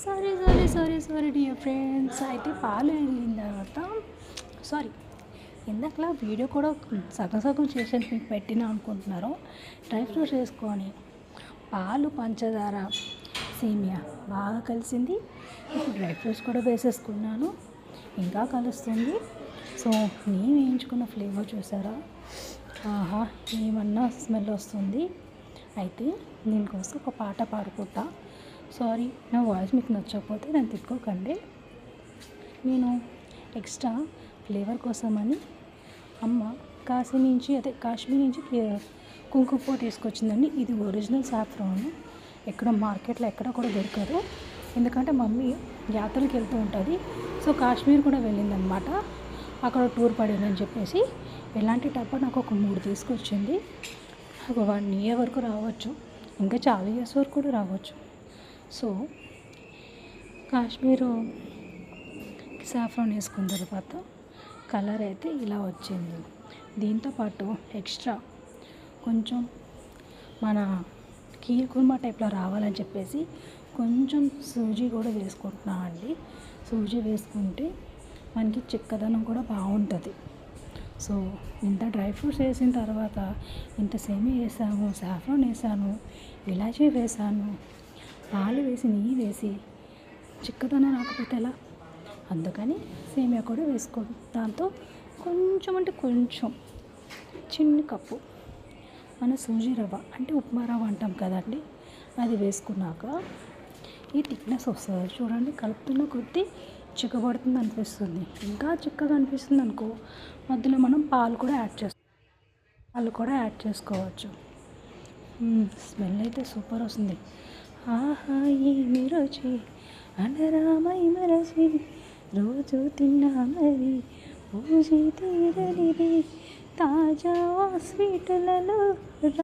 Sorry dear friends. అయితే పాలు వెళ్ళిన తర్వాత సారీ ఇందాకలా వీడియో కూడా సగం సగం చేసి మీకు పెట్టినా అనుకుంటున్నారు. డ్రై ఫ్రూట్స్ వేసుకొని పాలు, పంచదార, సేమియా బాగా కలిసింది. ఇప్పుడు డ్రై ఫ్రూట్స్ కూడా వేసేసుకున్నాను, ఇంకా కలుస్తుంది. సో నేను వేయించుకున్న ఫ్లేవర్ చూసారా, ఆహా ఏమన్నా స్మెల్ వస్తుంది. అయితే దీనికోసం ఒక పాట పాడుకుంటా. సారీ నా వాయిస్ మీకు నచ్చకపోతే నన్ను తిట్టుకోకండి. నేను ఎక్స్ట్రా ఫ్లేవర్ కోసమని అమ్మ కాశ్మీర్ నుంచి కుంకుమ పువ్వు తీసుకొచ్చిందండి. ఇది ఒరిజినల్ సాఫ్రాన్, ఎక్కడ మార్కెట్లో ఎక్కడ కూడా దొరకదు. ఎందుకంటే మమ్మీ యాత్రలకు వెళ్తూ ఉంటుంది. సో కాశ్మీర్ కూడా వెళ్ళిందనమాట, అక్కడ టూర్ పడిందని చెప్పేసి ఎలాంటి టబ్బా నాకు ఒక 3 తీసుకొచ్చింది. ఒక 1 year వరకు రావచ్చు, ఇంకా చాలా ఇయర్స్ వరకు కూడా రావచ్చు. సో కాశ్మీరు సాఫ్రాన్ వేసుకున్న తర్వాత కలర్ అయితే ఇలా వచ్చింది. దీంతోపాటు ఎక్స్ట్రా కొంచెం మన కీర్ కుర్మా టైప్లో రావాలని చెప్పేసి కొంచెం సూజీ కూడా వేసుకుంటున్నాను అండి. సూజీ వేసుకుంటే మనకి చిక్కదనం కూడా బాగుంటుంది. సో ఇంత డ్రై ఫ్రూట్స్ వేసిన తర్వాత ఇంత సేమియా వేసాను, సాఫ్రాన్ వేసాను, ఇలాచీ వేసాను, పాలు వేసి నెయ్యి వేసి చిక్కదనం రాకపోతే ఎలా? అందుకని సేమియా కూడా వేసుకోండి. దాంతో కొంచెం అంటే కొంచెం చిన్న కప్పు మన సూజీ రవ్వ అంటే ఉప్మా రవ్వ అంటాం కదండి, అది వేసుకున్నాక ఈ థిక్నెస్ వస్తుంది చూడండి. కలుపుతున్న కొద్దీ చిక్కబడుతుంది అనిపిస్తుంది. ఇంకా చిక్కగా అనిపిస్తుంది అనుకో, మధ్యలో మనం పాలు కూడా యాడ్ చేసుకోవచ్చు. స్మెల్ అయితే సూపర్ వస్తుంది. ఆహా ఏమి రుచి అనరామై మరచి రోజు తిన్నా మరి పూజి తీరనిది తాజా స్వీటులలో